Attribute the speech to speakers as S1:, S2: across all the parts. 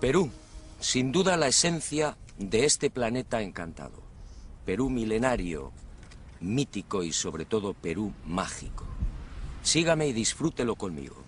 S1: Perú, sin duda la esencia de este planeta encantado. Perú milenario, mítico y sobre todo Perú mágico. Sígame y disfrútelo conmigo.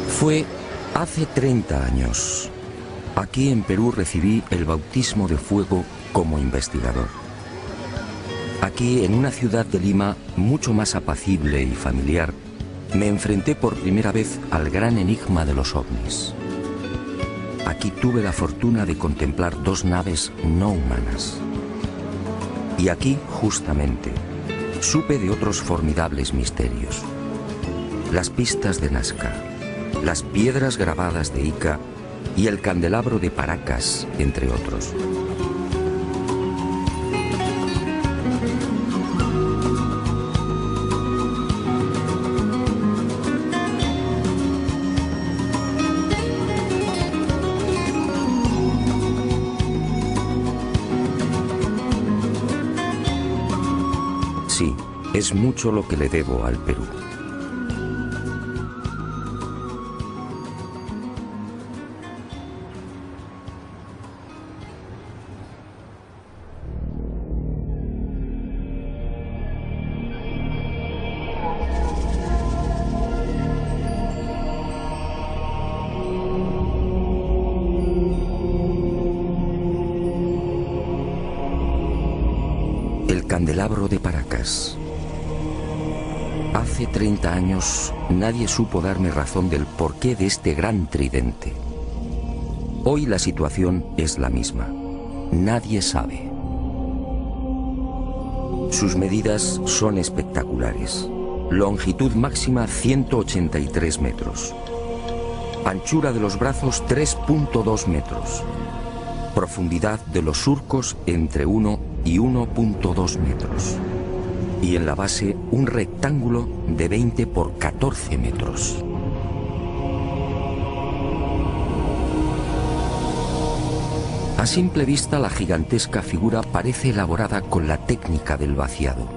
S1: Fue hace 30 años. Aquí en Perú recibí el bautismo de fuego como investigador. Aquí, en una ciudad de Lima mucho más apacible y familiar, me enfrenté por primera vez al gran enigma de los ovnis. Aquí tuve la fortuna de contemplar dos naves no humanas. Y aquí, justamente, supe de otros formidables misterios. Las pistas de Nazca, las piedras grabadas de Ica y el candelabro de Paracas, entre otros. Sí, es mucho lo que le debo al Perú. El candelabro de Paracas. Hace 30 años nadie supo darme razón del porqué de este gran tridente. Hoy la situación es la misma. Nadie sabe. Sus medidas son espectaculares. Longitud máxima 183 metros. Anchura de los brazos 3.2 metros. Profundidad de los surcos entre 1 y 1.2 metros. Y en la base un rectángulo de 20 por 14 metros. A simple vista la gigantesca figura parece elaborada con la técnica del vaciado.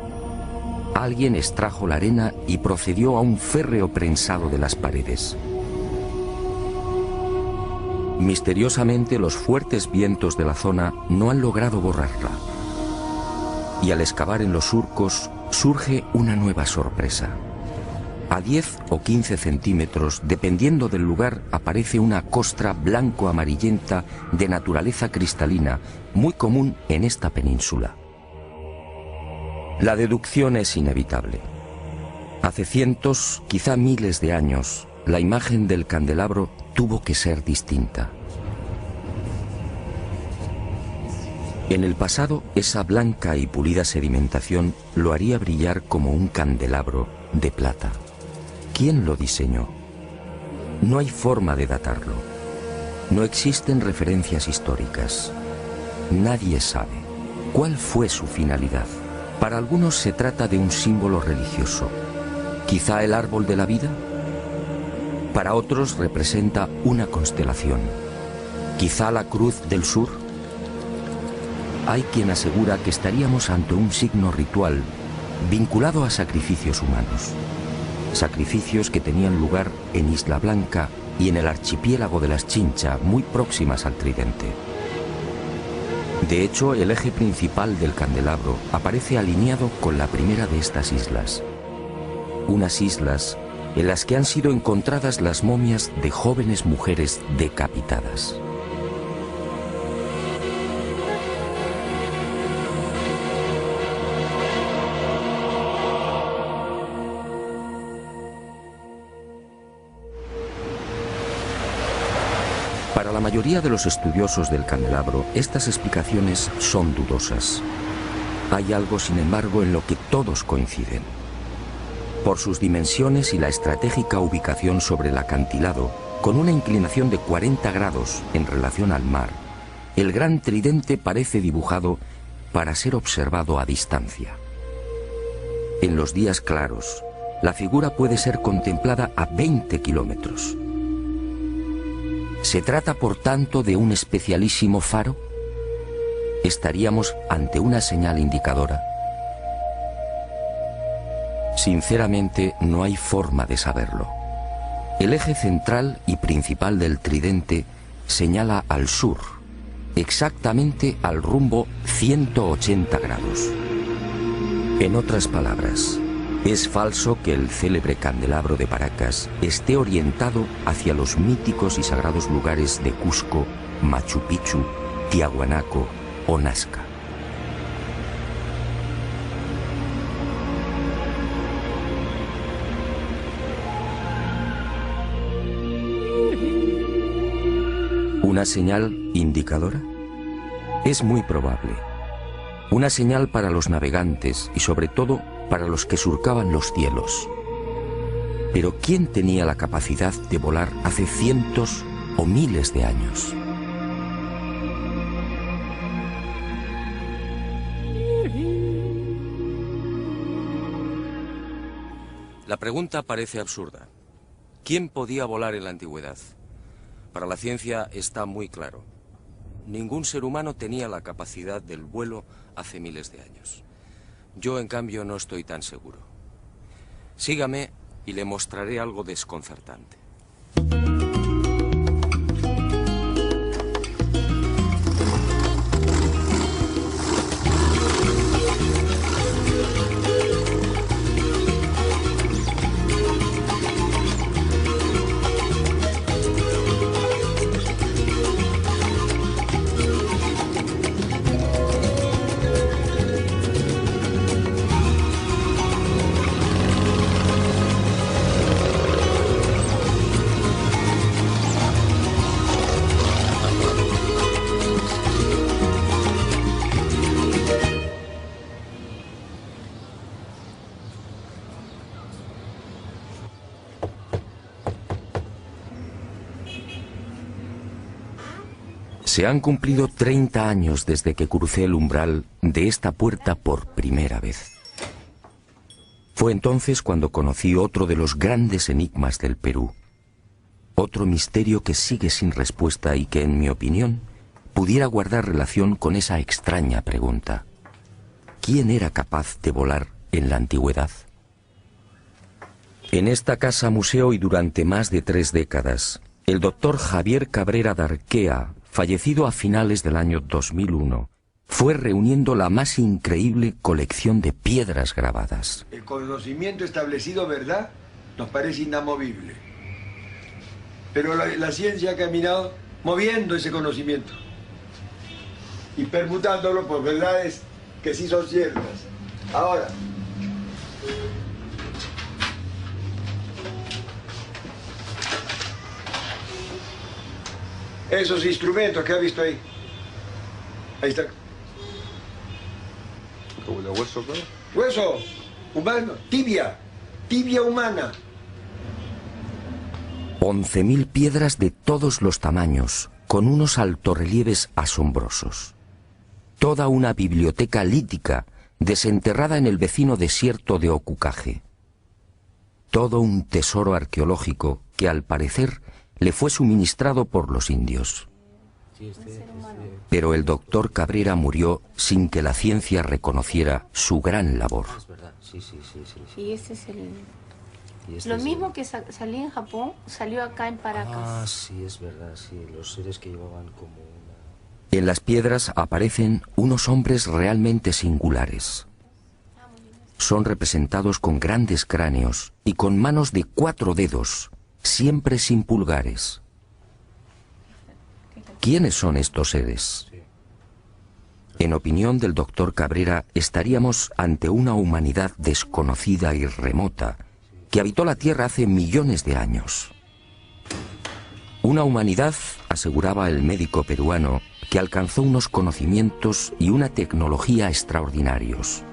S1: Alguien extrajo la arena y procedió a un férreo prensado de las paredes. Misteriosamente los fuertes vientos de la zona no han logrado borrarla. Y al excavar en los surcos surge una nueva sorpresa. A 10 o 15 centímetros, dependiendo del lugar, aparece una costra blanco-amarillenta de naturaleza cristalina, muy común en esta península. La deducción es inevitable. Hace cientos, quizá miles de años, la imagen del candelabro tuvo que ser distinta. En el pasado, esa blanca y pulida sedimentación lo haría brillar como un candelabro de plata. ¿Quién lo diseñó? No hay forma de datarlo. No existen referencias históricas. Nadie sabe cuál fue su finalidad. Para algunos se trata de un símbolo religioso. ¿Quizá el árbol de la vida? Para otros representa una constelación. ¿Quizá la cruz del sur? Hay quien asegura que estaríamos ante un signo ritual vinculado a sacrificios humanos. Sacrificios que tenían lugar en Isla Blanca y en el archipiélago de las Chincha, muy próximas al tridente. De hecho, el eje principal del candelabro aparece alineado con la primera de estas islas. Unas islas en las que han sido encontradas las momias de jóvenes mujeres decapitadas. Para la mayoría de los estudiosos del candelabro, estas explicaciones son dudosas. Hay algo, sin embargo, en lo que todos coinciden. Por sus dimensiones y la estratégica ubicación sobre el acantilado, con una inclinación de 40 grados en relación al mar, el gran tridente parece dibujado para ser observado a distancia. En los días claros, la figura puede ser contemplada a 20 kilómetros. ¿Se trata, por tanto, de un especialísimo faro? ¿Estaríamos ante una señal indicadora? Sinceramente, no hay forma de saberlo. El eje central y principal del tridente señala al sur, exactamente al rumbo 180 grados. En otras palabras, es falso que el célebre candelabro de Paracas esté orientado hacia los míticos y sagrados lugares de Cusco, Machu Picchu, Tiahuanaco o Nazca. ¿Una señal indicadora? Es muy probable. Una señal para los navegantes y sobre todo para los que surcaban los cielos. Pero ¿quién tenía la capacidad de volar hace cientos o miles de años? La pregunta parece absurda. ¿Quién podía volar en la antigüedad? Para la ciencia está muy claro. Ningún ser humano tenía la capacidad del vuelo hace miles de años. Yo, en cambio, no estoy tan seguro. Sígame y le mostraré algo desconcertante. Se han cumplido 30 años desde que crucé el umbral de esta puerta por primera vez. Fue entonces cuando conocí otro de los grandes enigmas del Perú. Otro misterio que sigue sin respuesta y que, en mi opinión, pudiera guardar relación con esa extraña pregunta. ¿Quién era capaz de volar en la antigüedad? En esta casa museo y durante más de 3 décadas, el doctor Javier Cabrera Darquea, fallecido a finales del año 2001, fue reuniendo la más increíble colección de piedras grabadas.
S2: El conocimiento establecido, ¿verdad?, nos parece inamovible. Pero la ciencia ha caminado moviendo ese conocimiento y permutándolo por verdades que sí son ciertas. Ahora, esos instrumentos que ha visto ahí. Ahí está.
S3: ¿Como de hueso, claro?
S2: Hueso humano, tibia humana.
S1: 11.000 piedras de todos los tamaños, con unos altorrelieves asombrosos. Toda una biblioteca lítica desenterrada en el vecino desierto de Ocucaje. Todo un tesoro arqueológico que, al parecer, le fue suministrado por los indios. Pero el doctor Cabrera murió sin que la ciencia reconociera su gran labor.
S4: Es verdad, sí.
S5: Y este es el... Lo mismo que salía en Japón, salió acá en Paracas.
S4: Ah, sí, es verdad, sí. Los seres que llevaban como una...
S1: En las piedras aparecen unos hombres realmente singulares. Son representados con grandes cráneos y con manos de 4 dedos, siempre sin pulgares. ¿Quiénes son estos seres? En opinión del doctor Cabrera, estaríamos ante una humanidad desconocida y remota que habitó la Tierra hace millones de años. Una humanidad, aseguraba el médico peruano, que alcanzó unos conocimientos y una tecnología extraordinarios.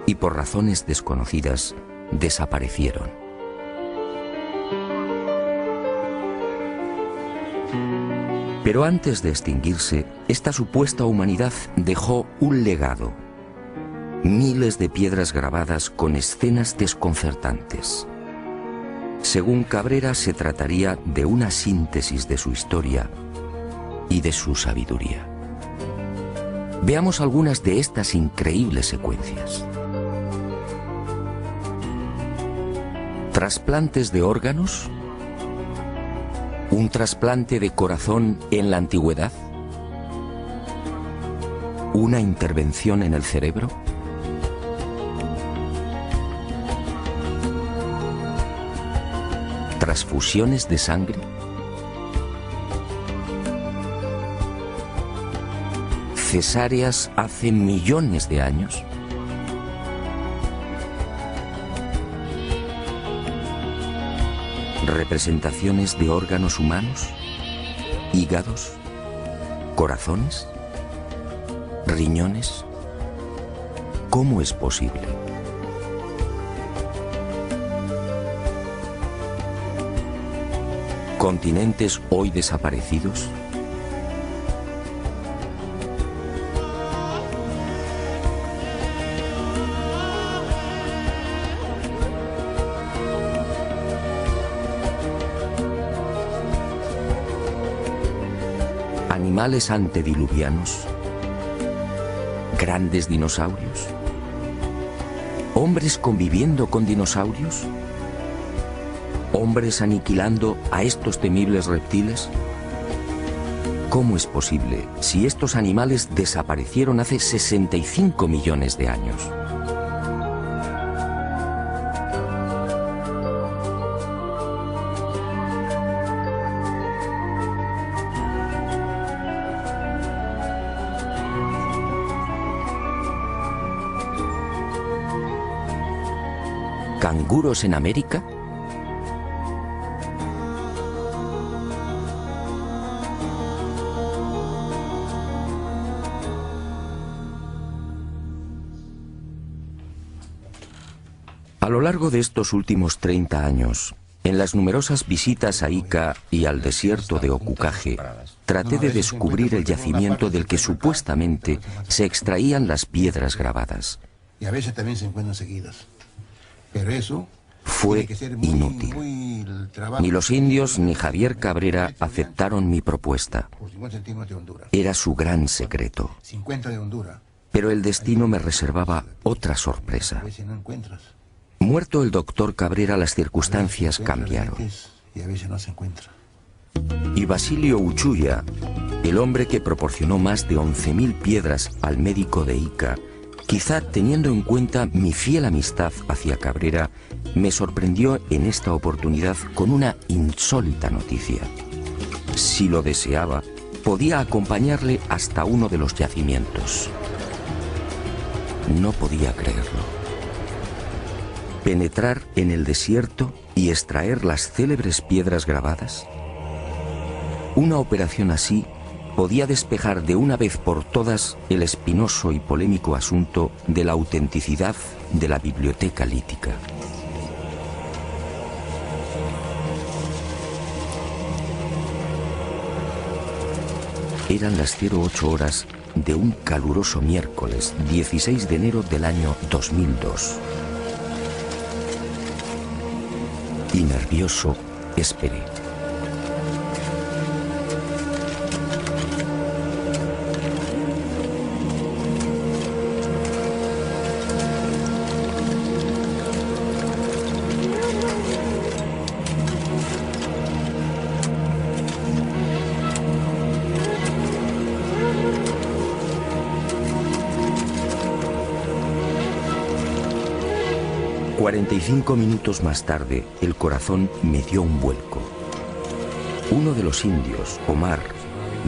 S1: Y por razones desconocidas, desaparecieron. Pero antes de extinguirse, esta supuesta humanidad dejó un legado. Miles de piedras grabadas con escenas desconcertantes. Según Cabrera, se trataría de una síntesis de su historia y de su sabiduría. Veamos algunas de estas increíbles secuencias. ¿Trasplantes de órganos? ¿Un trasplante de corazón en la antigüedad? ¿Una intervención en el cerebro? ¿Transfusiones de sangre? ¿Cesáreas hace millones de años? ¿Representaciones de órganos humanos? ¿Hígados? ¿Corazones? ¿Riñones? ¿Cómo es posible? ¿Continentes hoy desaparecidos? ¿Animales antediluvianos? ¿Grandes dinosaurios? ¿Hombres conviviendo con dinosaurios? ¿Hombres aniquilando a estos temibles reptiles? ¿Cómo es posible si estos animales desaparecieron hace 65 millones de años? ¿Canguros en América? A lo largo de estos últimos 30 años, en las numerosas visitas a Ica y al desierto de Ocucaje, traté de descubrir el yacimiento del que supuestamente se extraían las piedras grabadas.
S3: Y a veces también se encuentran seguidas. Pero eso
S1: fue inútil. Ni los indios ni Javier Cabrera aceptaron mi propuesta. Era su gran secreto. Pero el destino me reservaba otra sorpresa. Muerto el doctor Cabrera, las circunstancias cambiaron. Y Basilio Uchuya, el hombre que proporcionó más de 11.000 piedras al médico de Ica, quizá teniendo en cuenta mi fiel amistad hacia Cabrera, me sorprendió en esta oportunidad con una insólita noticia. Si lo deseaba, podía acompañarle hasta uno de los yacimientos. No podía creerlo. ¿Penetrar en el desierto y extraer las célebres piedras grabadas? Una operación así podía despejar de una vez por todas el espinoso y polémico asunto de la autenticidad de la biblioteca lítica. Eran las 08 horas de un caluroso miércoles 16 de enero del año 2002. Y nervioso, esperé. 45 minutos más tarde, el corazón me dio un vuelco. Uno de los indios, Omar,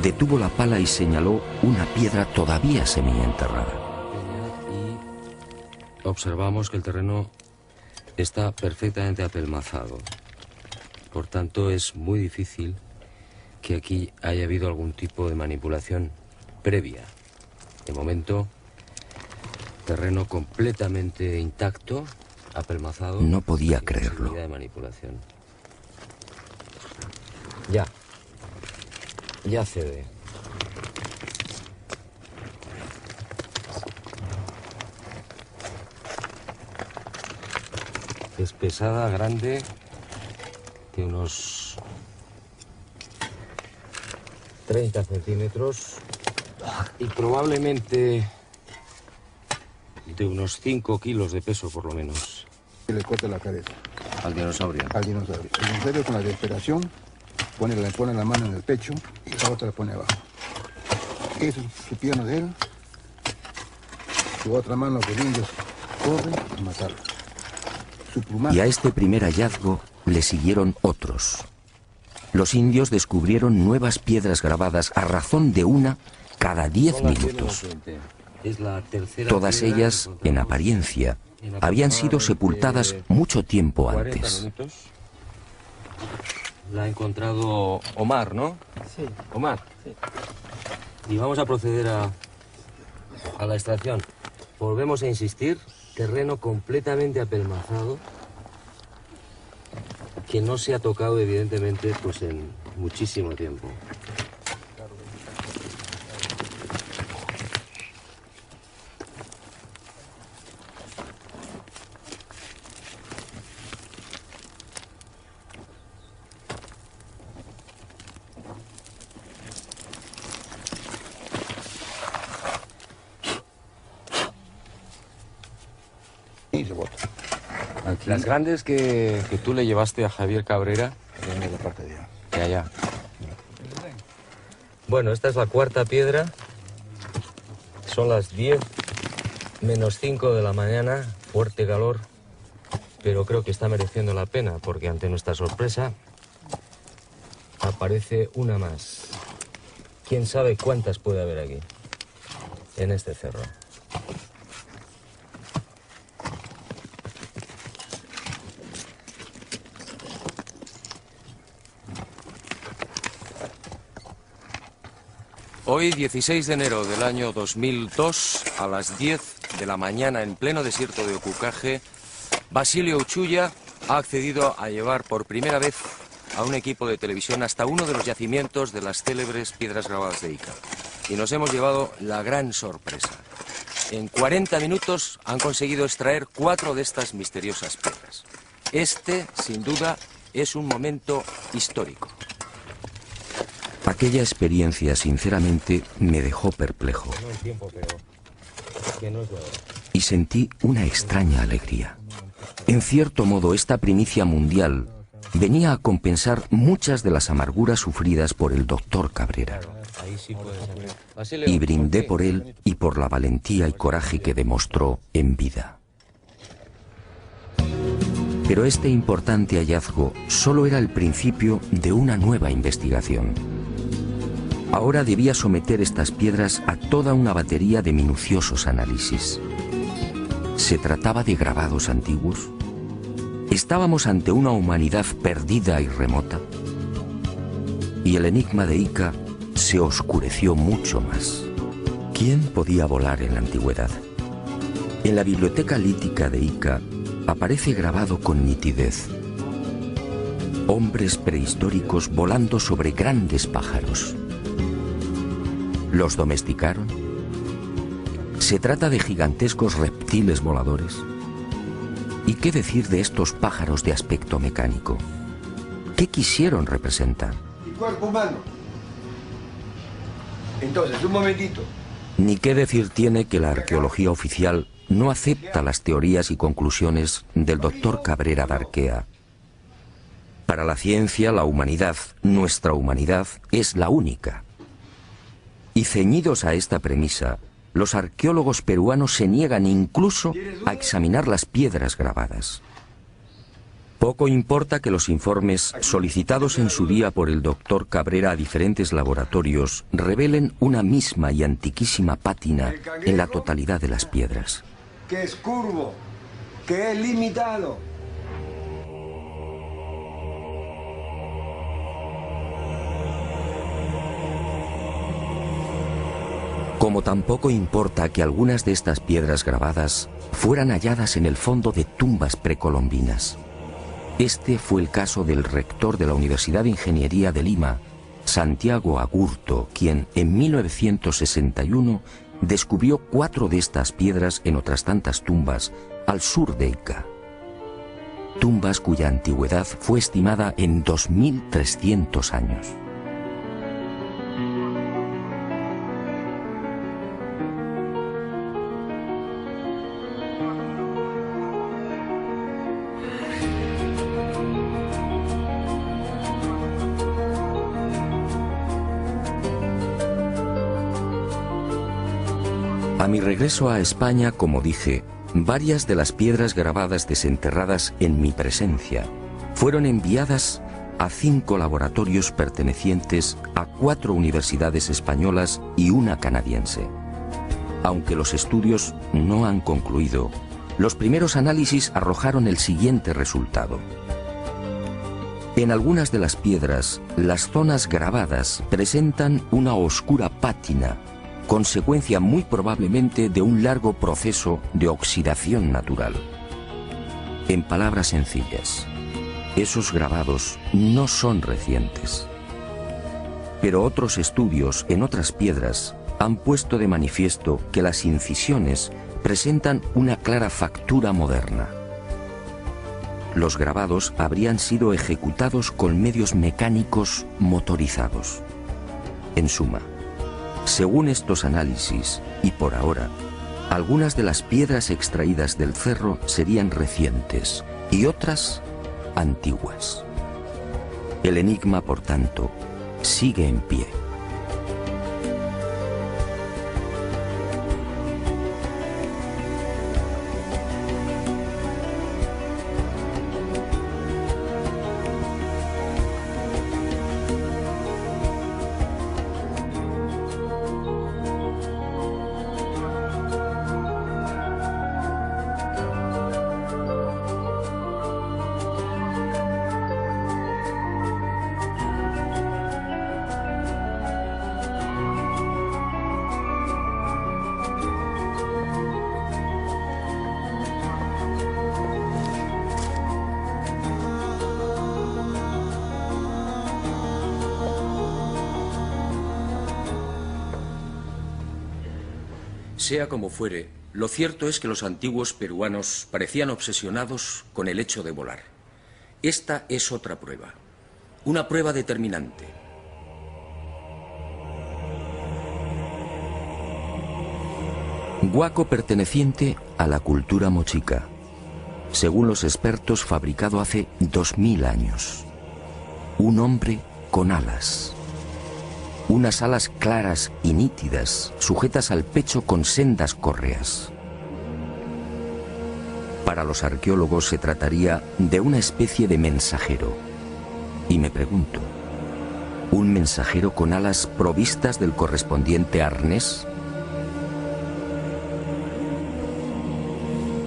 S1: detuvo la pala y señaló una piedra todavía semienterrada.
S4: Y observamos que el terreno está perfectamente apelmazado. Por tanto, es muy difícil que aquí haya habido algún tipo de manipulación previa. De momento, terreno completamente intacto, apelmazado.
S1: No podía creerlo.
S4: De manipulación. Ya cede. Es pesada, grande, de unos 30 centímetros y probablemente de unos 5 kilos de peso por lo menos.
S3: Que le corta la cabeza.
S4: Al dinosaurio.
S3: Al dinosaurio. El dinosaurio con la desesperación le pone la mano en el pecho y la otra la pone abajo. Eso es su pierna de él. Su otra mano que el indio corre a matarlo. Su plumaje.
S1: Y a este primer hallazgo le siguieron otros. Los indios descubrieron nuevas piedras grabadas a razón de una cada 10 minutos.
S4: Es la tercera.
S1: Todas ellas, en apariencia, habían sido sepultadas mucho tiempo
S4: 40
S1: antes.
S4: minutos. La ha encontrado Omar, ¿no?
S6: Sí.
S4: Omar.
S6: Sí.
S4: Y vamos a proceder a la extracción. Volvemos a insistir, terreno completamente apelmazado, que no se ha tocado evidentemente pues en muchísimo tiempo.
S3: Y se bota. Aquí,
S4: Las grandes que tú le llevaste a Javier Cabrera,
S3: en la parte de allá.
S4: de allá. Bueno, esta es la cuarta piedra. Son las 10 menos 5 de la mañana, fuerte calor, pero creo que está mereciendo la pena porque ante nuestra sorpresa aparece una más. ¿Quién sabe cuántas puede haber aquí, en este cerro? Hoy, 16 de enero del año 2002, a las 10 de la mañana, en pleno desierto de Ocucaje, Basilio Uchuya ha accedido a llevar por primera vez a un equipo de televisión hasta uno de los yacimientos de las célebres piedras grabadas de Ica. Y nos hemos llevado la gran sorpresa. En 40 minutos han conseguido extraer 4 de estas misteriosas piedras. Este, sin duda, es un momento histórico.
S1: Aquella experiencia, sinceramente, me dejó perplejo. Y sentí una extraña alegría. En cierto modo, esta primicia mundial venía a compensar muchas de las amarguras sufridas por el doctor Cabrera. Y brindé por él y por la valentía y coraje que demostró en vida. Pero este importante hallazgo solo era el principio de una nueva investigación. Ahora debía someter estas piedras a toda una batería de minuciosos análisis. ¿Se trataba de grabados antiguos? ¿Estábamos ante una humanidad perdida y remota? Y el enigma de Ica se oscureció mucho más. ¿Quién podía volar en la antigüedad? En la biblioteca lítica de Ica aparece grabado con nitidez: hombres prehistóricos volando sobre grandes pájaros. ¿Los domesticaron? ¿Se trata de gigantescos reptiles voladores? ¿Y qué decir de estos pájaros de aspecto mecánico? ¿Qué quisieron representar?
S2: El cuerpo humano. Entonces, un momentito.
S1: Ni qué decir tiene que la arqueología oficial no acepta las teorías y conclusiones del doctor Cabrera Darquea. Para la ciencia, la humanidad, nuestra humanidad, es la única. Y ceñidos a esta premisa, los arqueólogos peruanos se niegan incluso a examinar las piedras grabadas. Poco importa que los informes solicitados en su día por el doctor Cabrera a diferentes laboratorios revelen una misma y antiquísima pátina en la totalidad de las piedras.
S2: Que es curvo, que es limitado.
S1: Como tampoco importa que algunas de estas piedras grabadas fueran halladas en el fondo de tumbas precolombinas. Este fue el caso del rector de la Universidad de Ingeniería de Lima, Santiago Agurto, quien en 1961 descubrió 4 de estas piedras en otras tantas tumbas al sur de Ica. Tumbas cuya antigüedad fue estimada en 2300 años. A mi regreso a España, como dije, varias de las piedras grabadas desenterradas en mi presencia fueron enviadas a 5 laboratorios pertenecientes a 4 universidades españolas y una canadiense. Aunque los estudios no han concluido, los primeros análisis arrojaron el siguiente resultado. En algunas de las piedras, las zonas grabadas presentan una oscura pátina, consecuencia muy probablemente de un largo proceso de oxidación natural. En palabras sencillas, esos grabados no son recientes. Pero otros estudios en otras piedras han puesto de manifiesto que las incisiones presentan una clara factura moderna. Los grabados habrían sido ejecutados con medios mecánicos motorizados. En suma, según estos análisis, y por ahora, algunas de las piedras extraídas del cerro serían recientes y otras antiguas. El enigma, por tanto, sigue en pie.
S4: Sea como fuere, lo cierto es que los antiguos peruanos parecían obsesionados con el hecho de volar. Esta es otra prueba, una prueba determinante.
S1: Huaco perteneciente a la cultura mochica, según los expertos fabricado hace 2000 años. Un hombre con alas. Unas alas claras y nítidas, sujetas al pecho con sendas correas. Para los arqueólogos se trataría de una especie de mensajero. Y me pregunto, ¿un mensajero con alas provistas del correspondiente arnés?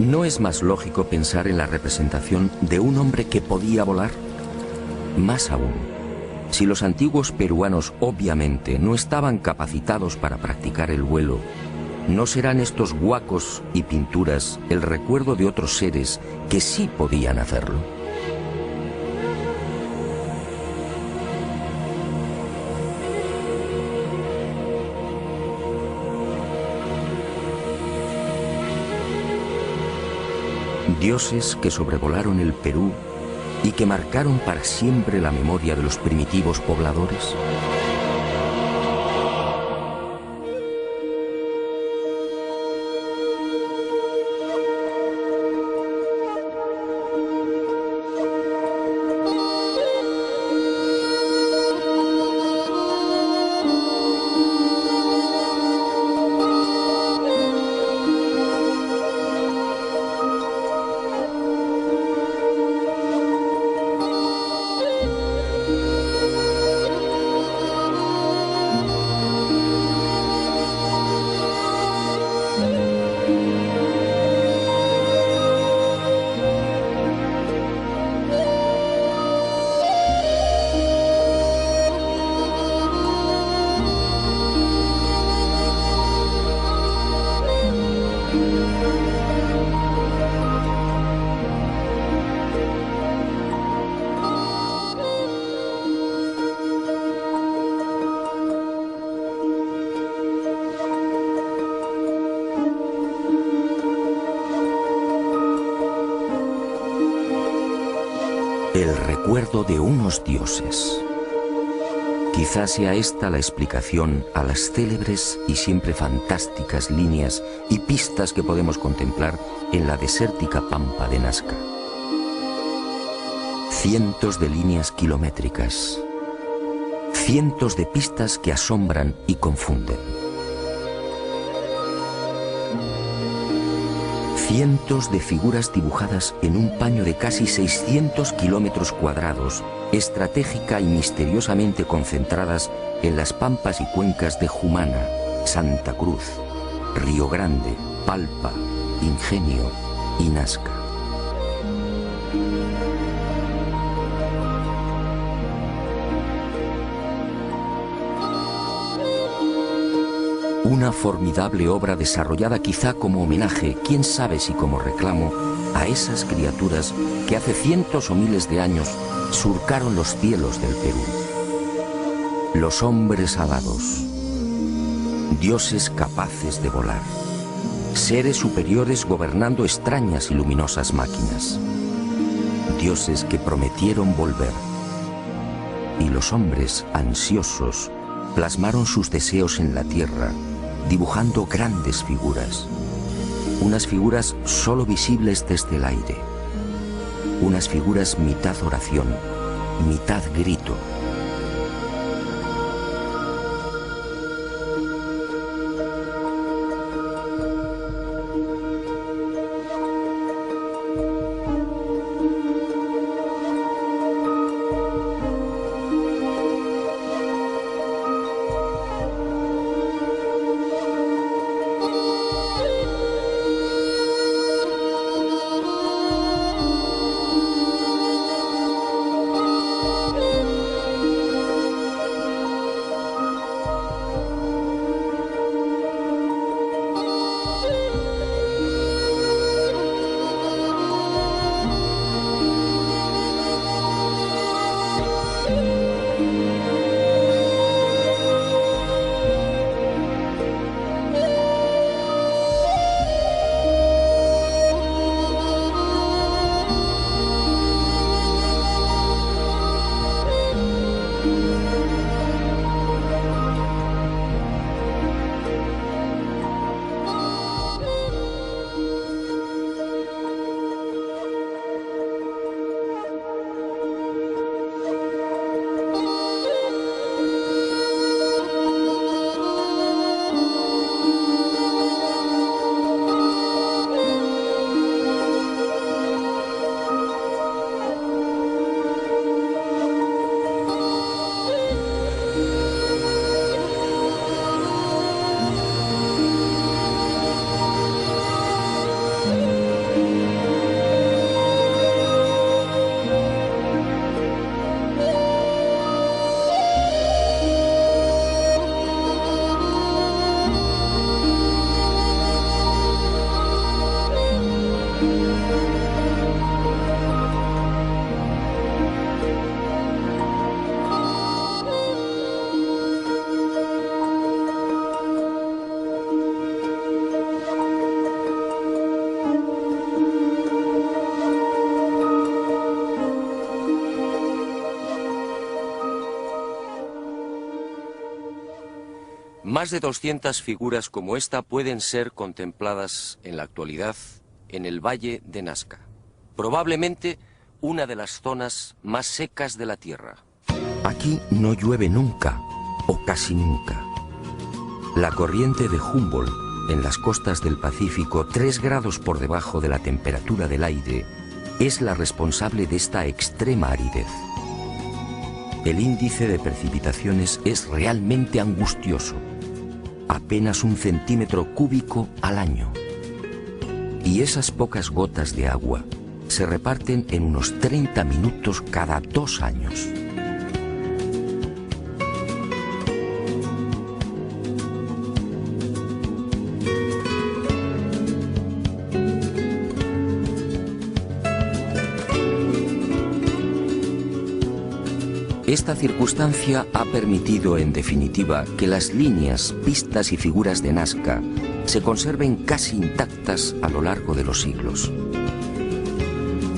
S1: ¿No es más lógico pensar en la representación de un hombre que podía volar? Más aún, si los antiguos peruanos obviamente no estaban capacitados para practicar el vuelo, ¿no serán estos huacos y pinturas el recuerdo de otros seres que sí podían hacerlo? Dioses que sobrevolaron el Perú y que marcaron para siempre la memoria de los primitivos pobladores. El recuerdo de unos dioses. Quizás sea esta la explicación a las célebres y siempre fantásticas líneas y pistas que podemos contemplar en la desértica pampa de Nazca. Cientos de líneas kilométricas, cientos de pistas que asombran y confunden. Cientos de figuras dibujadas en un paño de casi 600 kilómetros cuadrados, estratégica y misteriosamente concentradas en las pampas y cuencas de Jumana, Santa Cruz, Río Grande, Palpa, Ingenio y Nazca. Una formidable obra desarrollada quizá como homenaje, quién sabe si como reclamo, a esas criaturas que hace cientos o miles de años surcaron los cielos del Perú. Los hombres alados, dioses capaces de volar, seres superiores gobernando extrañas y luminosas máquinas, dioses que prometieron volver. Y los hombres, ansiosos, plasmaron sus deseos en la tierra, dibujando grandes figuras, unas figuras solo visibles desde el aire, unas figuras mitad oración, mitad grito.
S4: Más de 200 figuras como esta pueden ser contempladas en la actualidad en el Valle de Nazca, probablemente una de las zonas más secas de la Tierra.
S1: Aquí no llueve nunca, o casi nunca. La corriente de Humboldt en las costas del Pacífico, 3 grados por debajo de la temperatura del aire, es la responsable de esta extrema aridez. El índice de precipitaciones es realmente angustioso, apenas 1 centímetro cúbico al año. Y esas pocas gotas de agua se reparten en unos 30 minutos cada 2 años. Esta circunstancia ha permitido, en definitiva, que las líneas, pistas y figuras de Nazca se conserven casi intactas a lo largo de los siglos.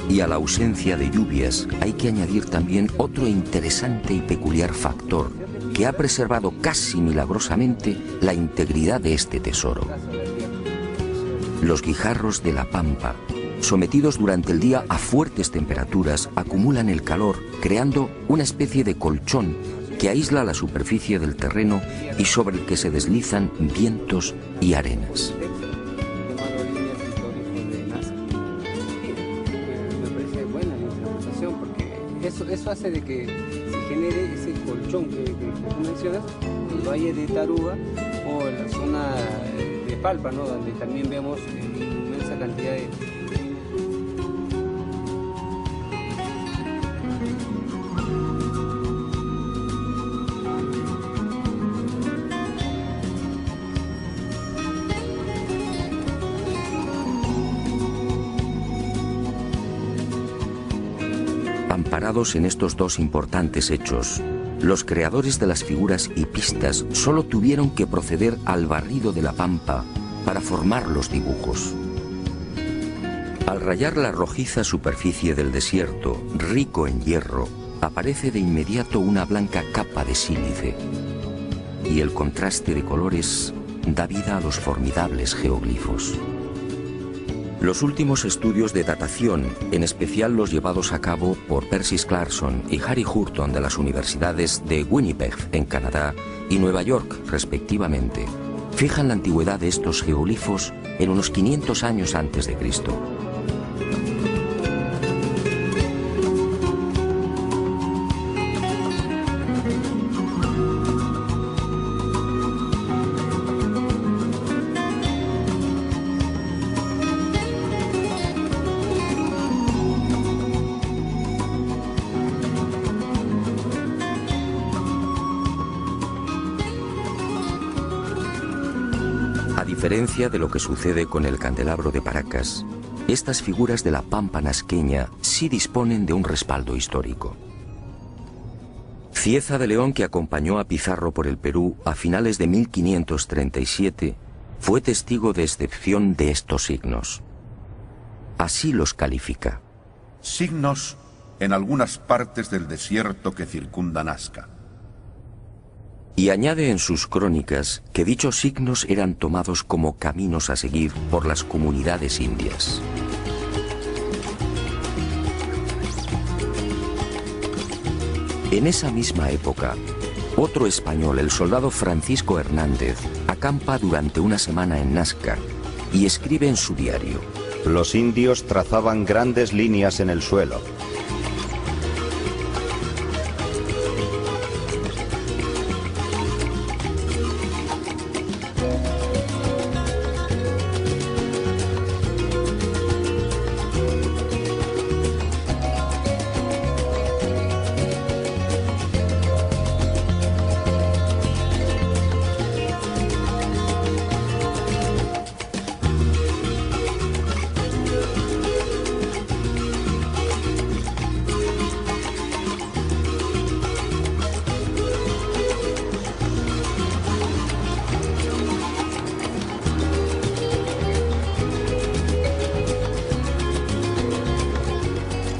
S1: Y a la ausencia de lluvias hay que añadir también otro interesante y peculiar factor que ha preservado casi milagrosamente la integridad de este tesoro. Los guijarros de la pampa, sometidos durante el día a fuertes temperaturas, acumulan el calor, creando una especie de colchón que aísla la superficie del terreno y sobre el que se deslizan vientos y arenas.
S6: Me parece buena la interpretación porque eso hace de que se genere ese colchón que tú mencionas, el Valle de Taruga o en la zona de Palpa, ¿no? Donde también vemos inmensa cantidad de...
S1: Amparados en estos dos importantes hechos, los creadores de las figuras y pistas solo tuvieron que proceder al barrido de la pampa para formar los dibujos. Al rayar la rojiza superficie del desierto, rico en hierro, aparece de inmediato una blanca capa de sílice, y el contraste de colores da vida a los formidables geoglifos. Los últimos estudios de datación, en especial los llevados a cabo por Percy Clarkson y Harry Hurton de las universidades de Winnipeg, en Canadá, y Nueva York, respectivamente, fijan la antigüedad de estos geoglifos en unos 500 años antes de Cristo. A diferencia de lo que sucede con el candelabro de Paracas, estas figuras de la pampa nazqueña sí disponen de un respaldo histórico. Cieza de León, que acompañó a Pizarro por el Perú a finales de 1537, fue testigo de excepción de estos signos. Así los califica.
S7: Signos en algunas partes del desierto que circunda Nazca.
S1: Y añade en sus crónicas que dichos signos eran tomados como caminos a seguir por las comunidades indias. En esa misma época, otro español, el soldado Francisco Hernández, acampa durante una semana en Nazca y escribe en su diario:
S8: Los indios trazaban grandes líneas en el suelo.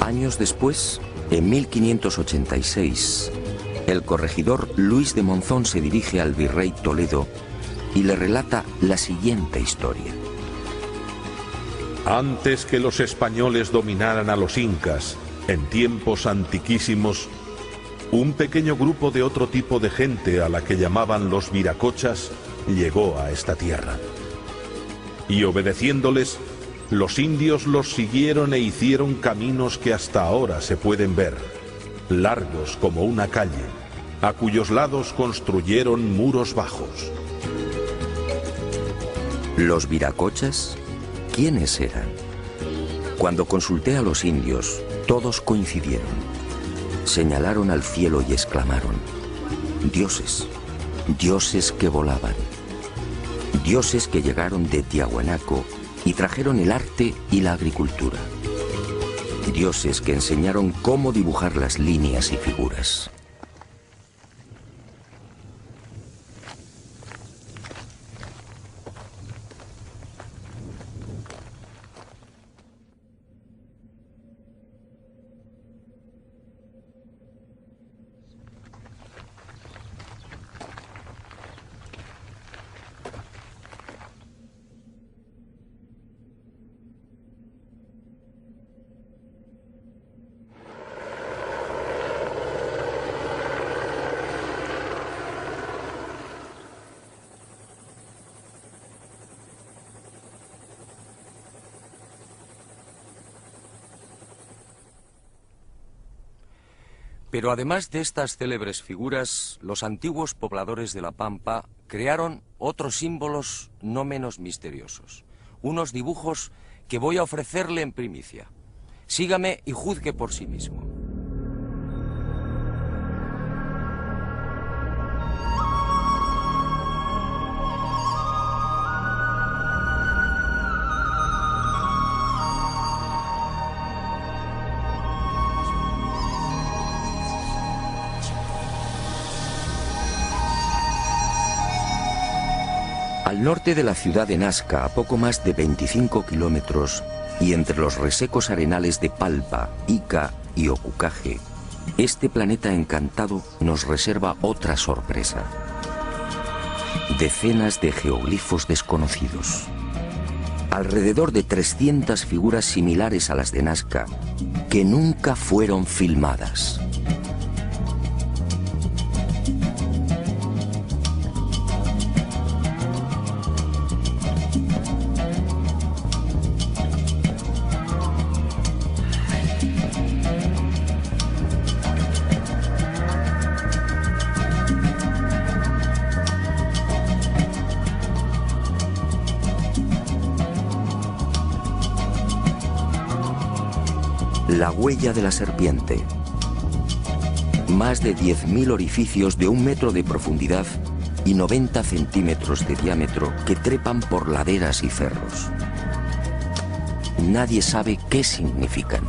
S1: Años después, en 1586, el corregidor Luis de Monzón se dirige al virrey Toledo y le relata la siguiente historia.
S9: Antes que los españoles dominaran a los incas, en tiempos antiquísimos, un pequeño grupo de otro tipo de gente a la que llamaban los viracochas llegó a esta tierra. Y obedeciéndoles, los indios los siguieron e hicieron caminos que hasta ahora se pueden ver, largos como una calle, a cuyos lados construyeron muros bajos.
S1: ¿Los viracochas? ¿Quiénes eran? Cuando consulté a los indios, todos coincidieron. Señalaron al cielo y exclamaron: dioses, dioses que volaban, dioses que llegaron de Tiahuanaco y trajeron el arte y la agricultura, dioses que enseñaron cómo dibujar las líneas y figuras.
S4: Pero además de estas célebres figuras, los antiguos pobladores de La Pampa crearon otros símbolos no menos misteriosos. Unos dibujos que voy a ofrecerle en primicia. Sígame y juzgue por sí mismo.
S1: Al norte de la ciudad de Nazca, a poco más de 25 kilómetros, y entre los resecos arenales de Palpa, Ica y Ocucaje, este planeta encantado nos reserva otra sorpresa. Decenas de geoglifos desconocidos. Alrededor de 300 figuras similares a las de Nazca, que nunca fueron filmadas. La huella de la serpiente. Más de 10.000 orificios de 1 metro de profundidad y 90 centímetros de diámetro que trepan por laderas y cerros. Nadie sabe qué significan.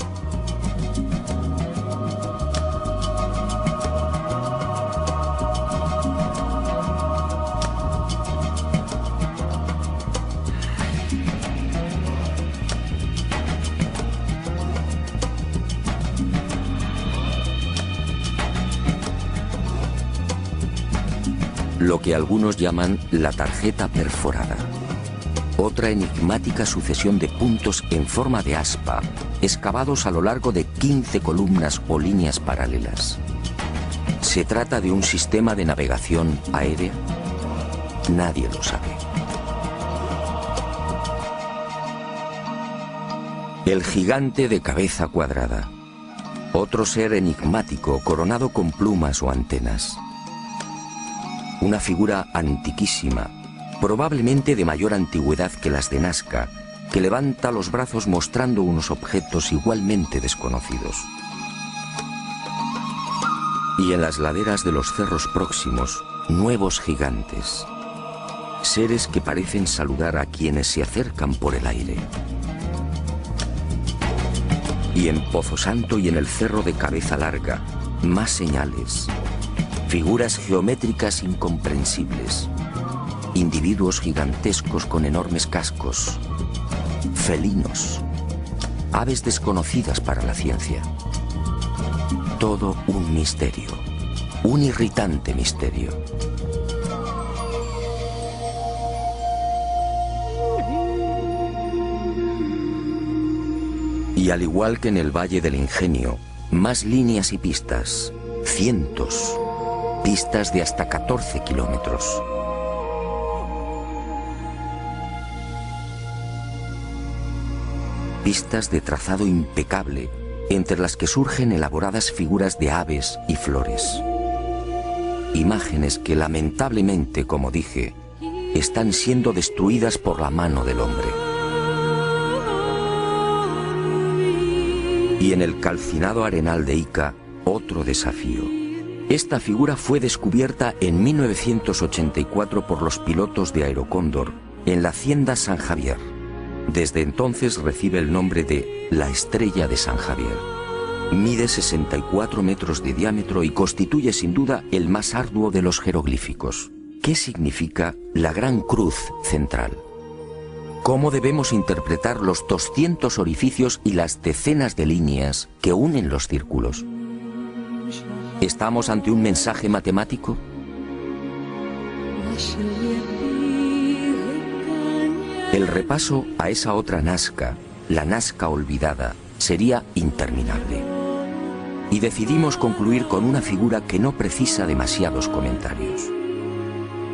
S1: Lo que algunos llaman la tarjeta perforada. Otra enigmática sucesión de puntos en forma de aspa, excavados a lo largo de 15 columnas o líneas paralelas. ¿Se trata de un sistema de navegación aérea? Nadie lo sabe. El gigante de cabeza cuadrada. Otro ser enigmático coronado con plumas o antenas. Una figura antiquísima, probablemente de mayor antigüedad que las de Nazca, que levanta los brazos mostrando unos objetos igualmente desconocidos. Y en las laderas de los cerros próximos, nuevos gigantes. Seres que parecen saludar a quienes se acercan por el aire. Y en Pozo Santo y en el cerro de Cabeza Larga, más señales. Figuras geométricas incomprensibles, individuos gigantescos con enormes cascos, felinos, aves desconocidas para la ciencia. Todo un misterio, un irritante misterio. Y al igual que en el Valle del Ingenio, más líneas y pistas, cientos. Pistas de hasta 14 kilómetros. Pistas de trazado impecable, entre las que surgen elaboradas figuras de aves y flores. Imágenes que lamentablemente, como dije, están siendo destruidas por la mano del hombre. Y en el calcinado arenal de Ica, otro desafío. Esta figura fue descubierta en 1984 por los pilotos de Aerocóndor en la hacienda San Javier. Desde entonces recibe el nombre de la Estrella de San Javier. Mide 64 metros de diámetro y constituye sin duda el más arduo de los jeroglíficos. ¿Qué significa la Gran Cruz central? ¿Cómo debemos interpretar los 200 orificios y las decenas de líneas que unen los círculos? ¿Estamos ante un mensaje matemático? El repaso a esa otra Nazca, la Nazca olvidada, sería interminable. Y decidimos concluir con una figura que no precisa demasiados comentarios.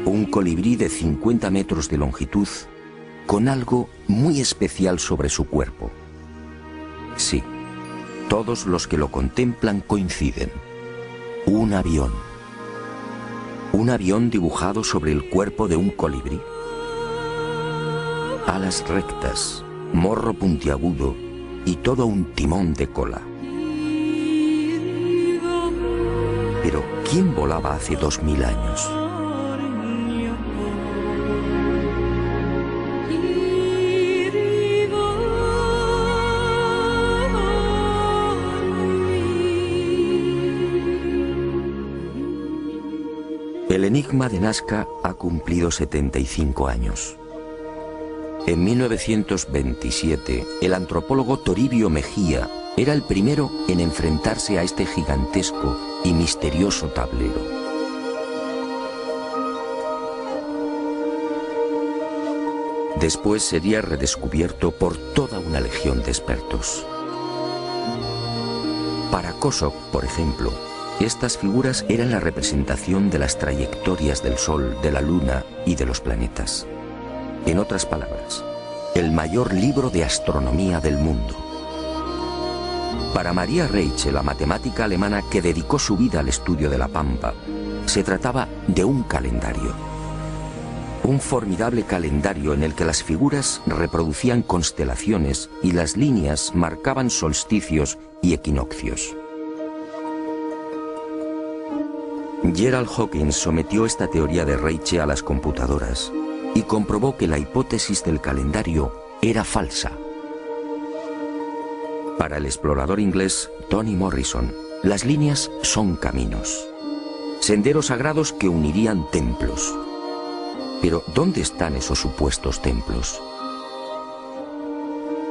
S1: Un colibrí de 50 metros de longitud, con algo muy especial sobre su cuerpo. Sí, todos los que lo contemplan coinciden. Un avión. Un avión dibujado sobre el cuerpo de un colibrí. Alas rectas, morro puntiagudo y todo un timón de cola. Pero, ¿quién volaba hace 2000 años? El enigma de Nazca ha cumplido 75 años. En 1927, el antropólogo Toribio Mejía era el primero en enfrentarse a este gigantesco y misterioso tablero. Después sería redescubierto por toda una legión de expertos. Para Kosok, por ejemplo, estas figuras eran la representación de las trayectorias del Sol, de la Luna y de los planetas. En otras palabras, el mayor libro de astronomía del mundo. Para Maria Reiche, la matemática alemana que dedicó su vida al estudio de la Pampa, se trataba de un calendario. Un formidable calendario en el que las figuras reproducían constelaciones y las líneas marcaban solsticios y equinoccios. Gerald Hawkins sometió esta teoría de Reiche a las computadoras y comprobó que la hipótesis del calendario era falsa. Para el explorador inglés Tony Morrison, las líneas son caminos, senderos sagrados que unirían templos. Pero, ¿dónde están esos supuestos templos?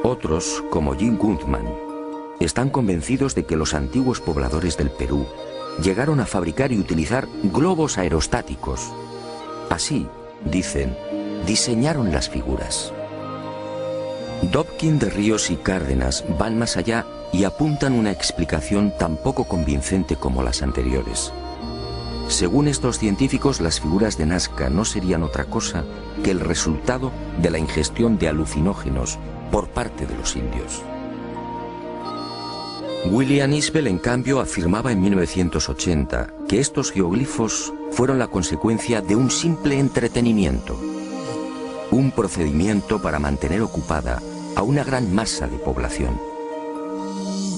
S1: Otros, como Jim Gutman, están convencidos de que los antiguos pobladores del Perú llegaron a fabricar y utilizar globos aerostáticos. Así, dicen, diseñaron las figuras. Dobkin de Ríos y Cárdenas van más allá y apuntan una explicación tan poco convincente como las anteriores. Según estos científicos, las figuras de Nazca no serían otra cosa que el resultado de la ingestión de alucinógenos por parte de los indios. William Isbell, en cambio, afirmaba en 1980 que estos geoglifos fueron la consecuencia de un simple entretenimiento, un procedimiento para mantener ocupada a una gran masa de población.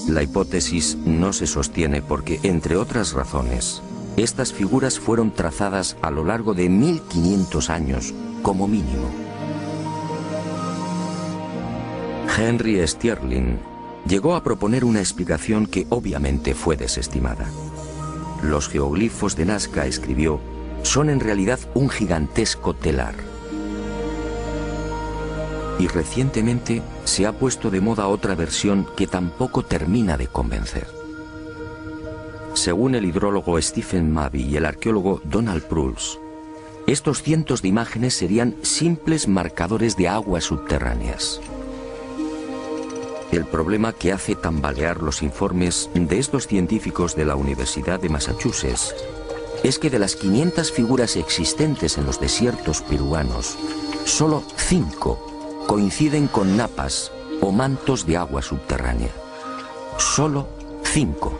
S1: La hipótesis no se sostiene porque, entre otras razones, estas figuras fueron trazadas a lo largo de 1500 años como mínimo. Henry Sterling llegó a proponer una explicación que obviamente fue desestimada. Los geoglifos de Nazca, escribió, son en realidad un gigantesco telar. Y recientemente se ha puesto de moda otra versión que tampoco termina de convencer. Según el hidrólogo Stephen Mabey y el arqueólogo Donald Prulls, estos cientos de imágenes serían simples marcadores de aguas subterráneas. El problema que hace tambalear los informes de estos científicos de la Universidad de Massachusetts es que de las 500 figuras existentes en los desiertos peruanos, solo 5 coinciden con napas o mantos de agua subterránea. Solo 5.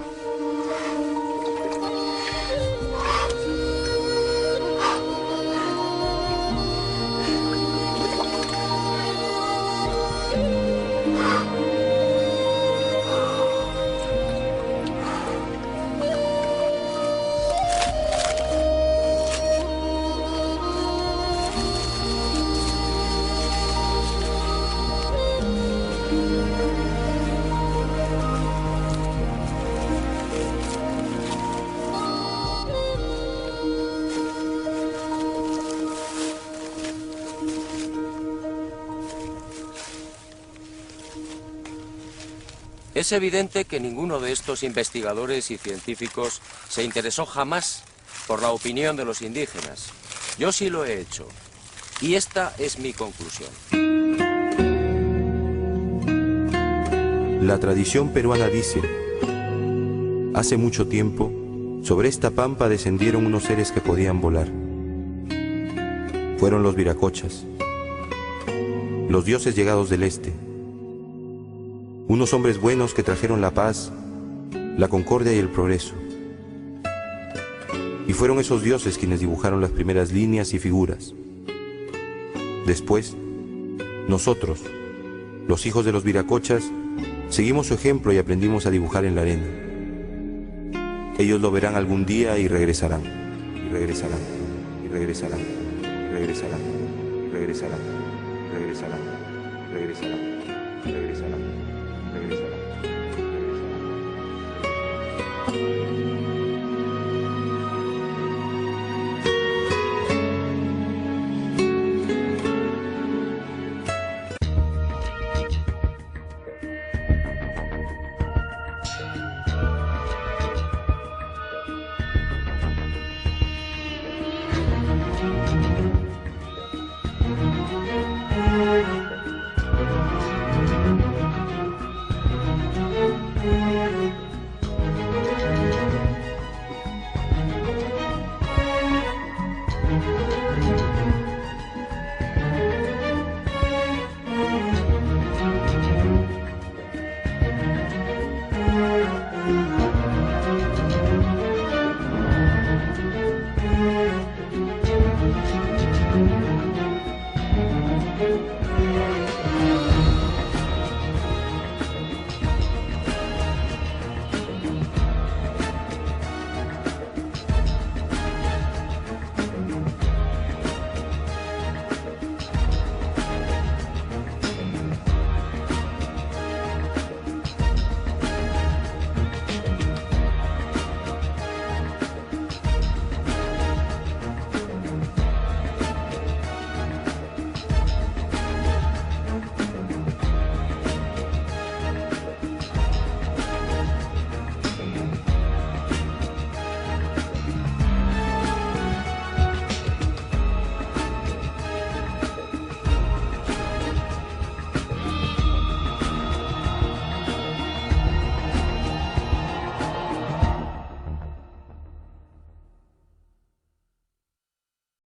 S4: Es evidente que ninguno de estos investigadores y científicos se interesó jamás por la opinión de los indígenas. Yo sí lo he hecho. Y esta es mi conclusión.
S10: La tradición peruana dice: hace mucho tiempo, sobre esta pampa descendieron unos seres que podían volar. Fueron los viracochas, los dioses llegados del este. Unos hombres buenos que trajeron la paz, la concordia y el progreso. Y fueron esos dioses quienes dibujaron las primeras líneas y figuras. Después, nosotros, los hijos de los viracochas, seguimos su ejemplo y aprendimos a dibujar en la arena. Ellos lo verán algún día y regresarán, y regresarán, y regresarán, y regresarán, y regresarán, regresarán, regresarán, regresarán.